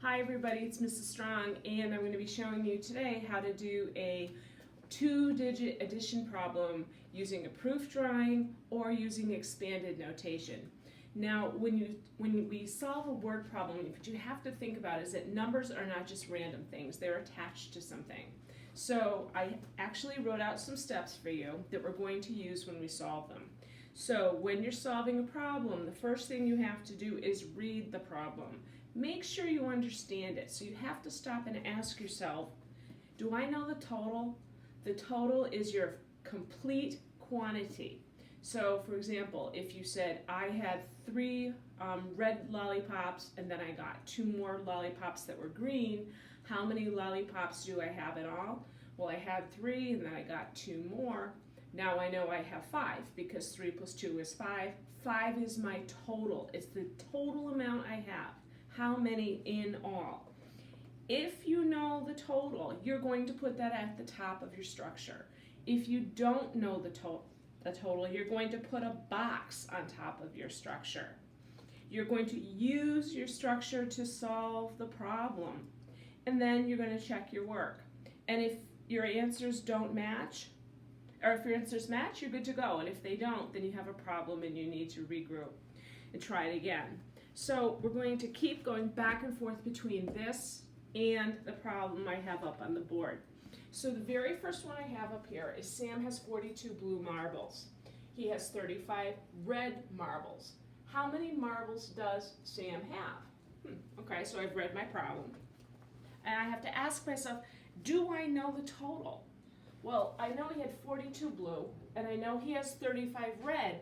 Hi everybody, it's Mrs. Strong, and I'm going to be showing you today how to do a two-digit addition problem using a proof drawing or using expanded notation. Now, when we solve a word problem, what you have to think about is that numbers are not just random things, they're attached to something. So I actually wrote out some steps for you that we're going to use when we solve them. So when you're solving a problem, the first thing you have to do is read the problem. Make sure you understand it. So you have to stop and ask yourself, do I know the total? The total is your complete quantity. So for example, if you said I had 3 red lollipops and then I got 2 more lollipops that were green, how many lollipops do I have in all? Well, I had 3 and then I got 2 more. Now I know I have 5 because 3 plus 2 is 5. 5 is my total. It's the total amount I have. How many in all? If you know the total, you're going to put that at the top of your structure. If you don't know the total, you're going to put a box on top of your structure. You're going to use your structure to solve the problem. And then you're going to check your work. And if your answers don't match, or if your answers match, you're good to go. And if they don't, then you have a problem and you need to regroup and try it again. So we're going to keep going back and forth between this and the problem I have up on the board. So the very first one I have up here is Sam has 42 blue marbles. He has 35 red marbles. How many marbles does Sam have? Okay, so I've read my problem. And I have to ask myself, do I know the total? Well, I know he had 42 blue, and I know he has 35 red,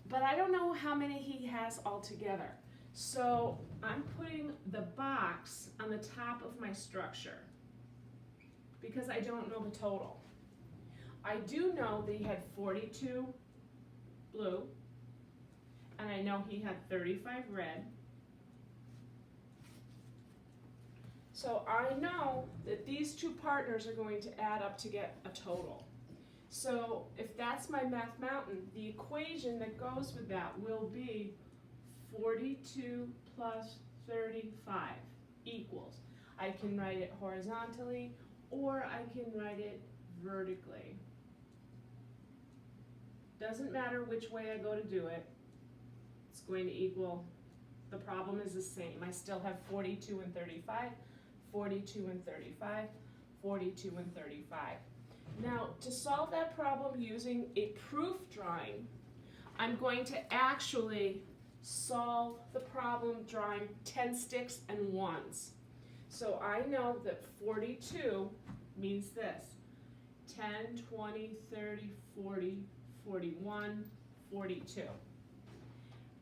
but I don't know how many he has altogether. So I'm putting the box on the top of my structure because I don't know the total. I do know that he had 42 blue, and I know he had 35 red. So I know that these two partners are going to add up to get a total. So if that's my math mountain, the equation that goes with that will be 42 plus 35 equals. I can write it horizontally or I can write it vertically. Doesn't matter which way I go to do it, it's going to equal, the problem is the same. I still have 42 and 35, 42 and 35, 42 and 35. Now, to solve that problem using a proof drawing, I'm going to actually solve the problem drawing 10 sticks and 1s. So I know that 42 means this: 10, 20, 30, 40, 41, 42.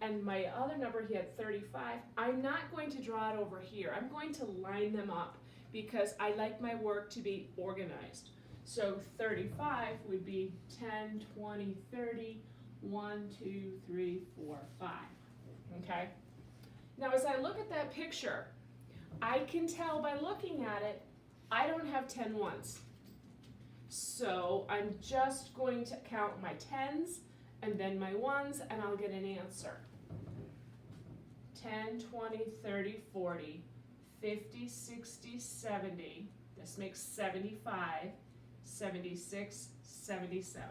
And my other number, he had 35. I'm not going to draw it over here. I'm going to line them up because I like my work to be organized. So 35 would be 10, 20, 30, 1, 2, 3, 4, 5. Okay? Now as I look at that picture, I can tell by looking at it, I don't have 10 ones. So I'm just going to count my 10s and then my 1s and I'll get an answer. 10, 20, 30, 40, 50, 60, 70. This makes 75. 76, 77.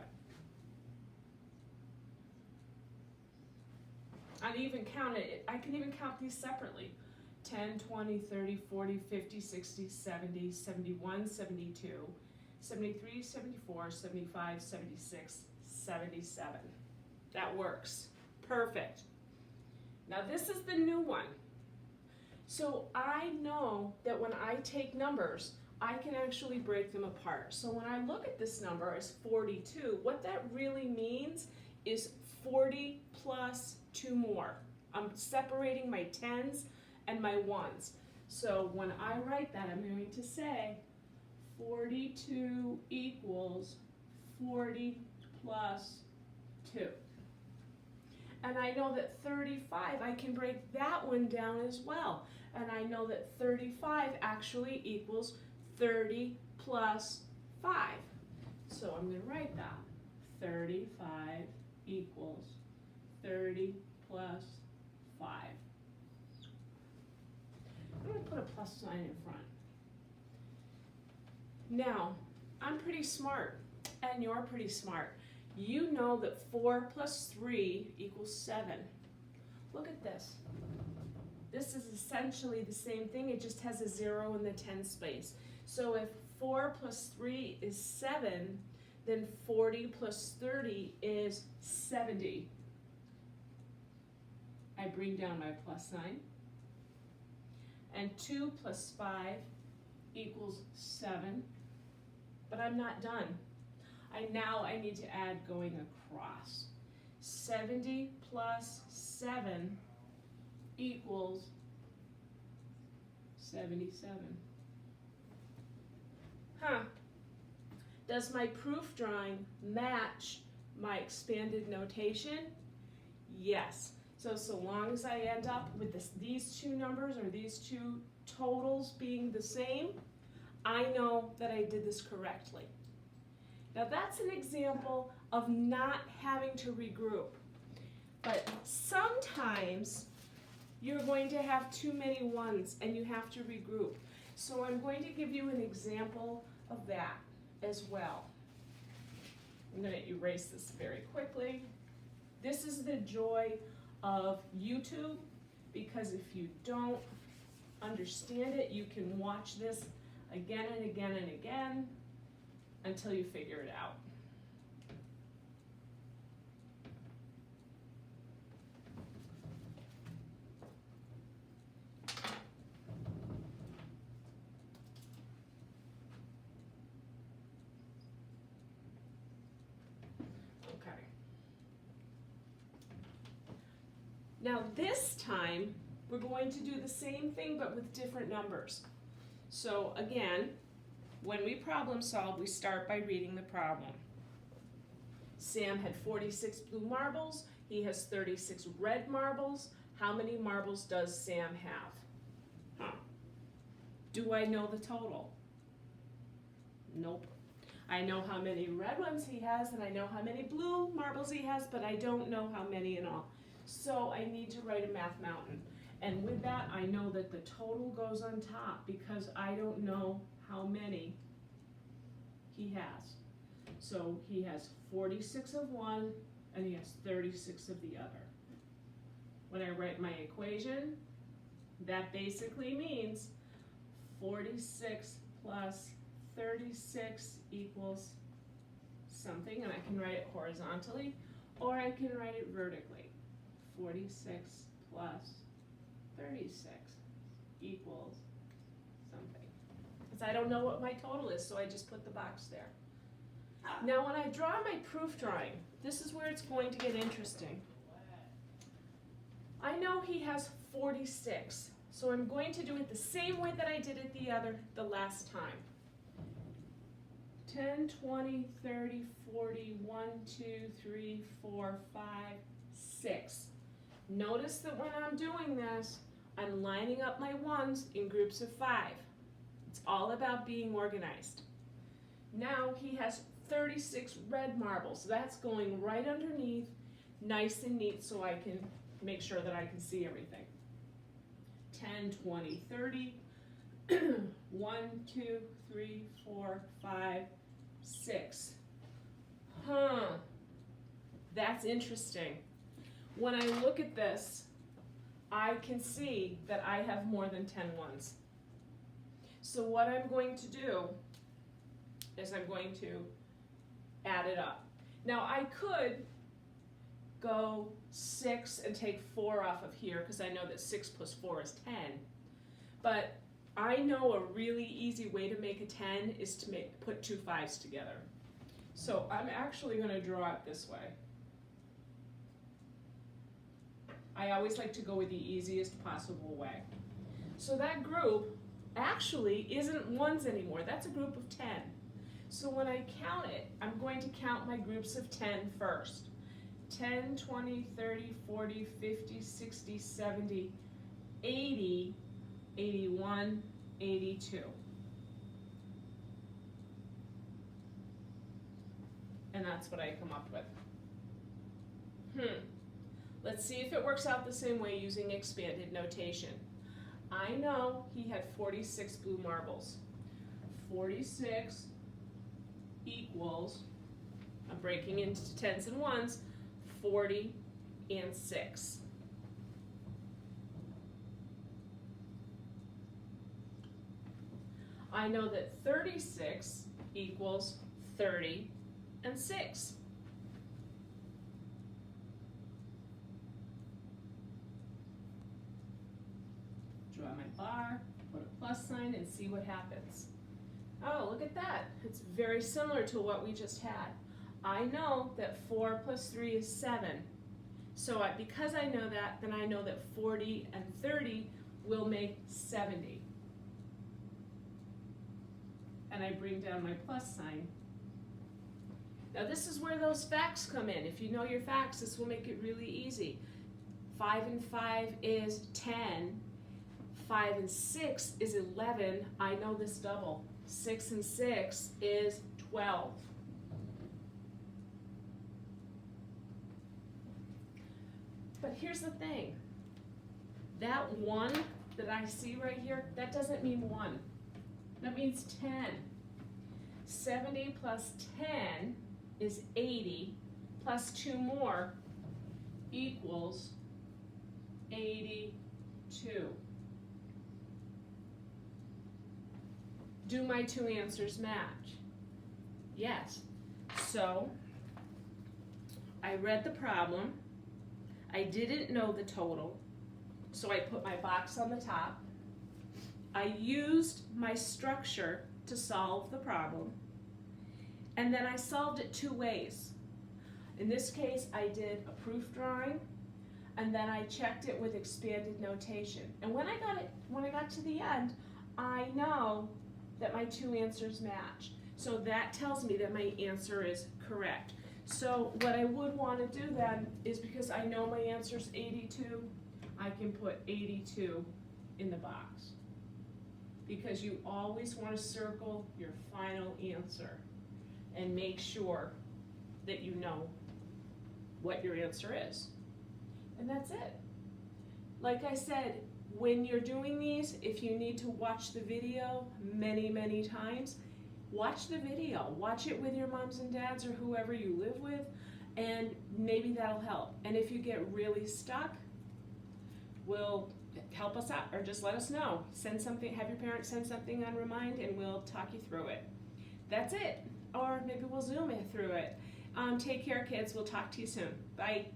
I even count it, I can even count these separately. 10, 20, 30, 40, 50, 60, 70, 71, 72, 73, 74, 75, 76, 77. That works. Perfect. Now this is the new one. So I know that when I take numbers, I can actually break them apart. So when I look at this number as 42, what that really means is 40 plus 2 more. I'm separating my 10s and my 1s. So when I write that, I'm going to say 42 equals 40 plus 2. And I know that 35, I can break that one down as well. And I know that 35 actually equals 30 plus 5. So I'm going to write that. 35 equals 30 plus 5. plus sign in front. Now, I'm pretty smart, and you're pretty smart. You know that 4 plus 3 equals 7. Look at this. This is essentially the same thing, it just has a 0 in the tens space. So if 4 plus 3 is 7, then 40 plus 30 is 70. I bring down my plus sign. And 2 plus 5 equals 7. But I'm not done. I need to add going across. 70 plus 7 equals 77. Does my proof drawing match my expanded notation? Yes. So long as I end up with these two numbers or these two totals being the same, I know that I did this correctly. Now that's an example of not having to regroup. But sometimes you're going to have too many ones and you have to regroup. So I'm going to give you an example of that as well. I'm going to erase this very quickly. This is the joy of YouTube, because if you don't understand it, you can watch this again and again and again until you figure it out. Okay. Now this time, we're going to do the same thing but with different numbers. So again, when we problem solve, we start by reading the problem. Sam had 46 blue marbles. He has 36 red marbles. How many marbles does Sam have? Do I know the total? Nope. I know how many red ones he has, and I know how many blue marbles he has, but I don't know how many in all. So I need to write a math mountain. And with that, I know that the total goes on top because I don't know how many he has. So he has 46 of one and he has 36 of the other. When I write my equation, that basically means 46 plus 36 equals something, and I can write it horizontally or I can write it vertically. 46 plus 36 equals something. Because I don't know what my total is, so I just put the box there. Now when I draw my proof drawing, this is where it's going to get interesting. I know he has 46, so I'm going to do it the same way that I did it the last time. 10, 20, 30, 40, 1, 2, 3, 4, 5, 6. Notice that when I'm doing this, I'm lining up my ones in groups of 5. It's all about being organized. Now he has 36 red marbles. That's going right underneath, nice and neat, so I can make sure that I can see everything. 10, 20, 30, 1, 2, 3, 4, 5, 6. That's interesting. When I look at this, I can see that I have more than 10 ones. So what I'm going to do is I'm going to add it up. Now I could go 6 and take 4 off of here because I know that 6 plus 4 is 10. But I know a really easy way to make a 10 is to put two 5s together. So I'm actually going to draw it this way. I always like to go with the easiest possible way. So that group actually isn't ones anymore. That's a group of 10. So when I count it, I'm going to count my groups of 10 first. 10, 20, 30, 40, 50, 60, 70, 80, 81, 82. And that's what I come up with. Let's see if it works out the same way using expanded notation. I know he had 46 blue marbles. 46 equals, I'm breaking into tens and ones, 40 and 6. I know that 36 equals 30 and 6. Draw my bar, put a plus sign, and see what happens. Oh, look at that. It's very similar to what we just had. I know that 4 plus 3 is 7. So because I know that, then I know that 40 and 30 will make 70. And I bring down my plus sign. Now this is where those facts come in. If you know your facts, this will make it really easy. 5 and 5 is 10. 5 and 6 is 11. I know this double. 6 and 6 is 12. But here's the thing. That 1 that I see right here, that doesn't mean 1. That means 10. 70 plus 10 is 80, plus 2 more equals 82. Do my 2 answers match? Yes. So, I read the problem. I didn't know the total, so I put my box on the top. I used my structure to solve the problem, and then I solved it 2 ways. In this case, I did a proof drawing, and then I checked it with expanded notation. And when I got to the end, I know that my 2 answers match. So that tells me that my answer is correct. So what I would want to do then is, because I know my answer is 82, I can put 82 in the box. Because you always want to circle your final answer and make sure that you know what your answer is. And that's it. Like I said, when you're doing these, if you need to watch the video many, many times, watch the video. Watch it with your moms and dads or whoever you live with, and maybe that'll help. And if you get really stuck, help us out, or just let us know. Send something, have your parents send something on Remind, and we'll talk you through it. That's it. Or maybe we'll Zoom you through it. Take care, kids. We'll talk to you soon. Bye.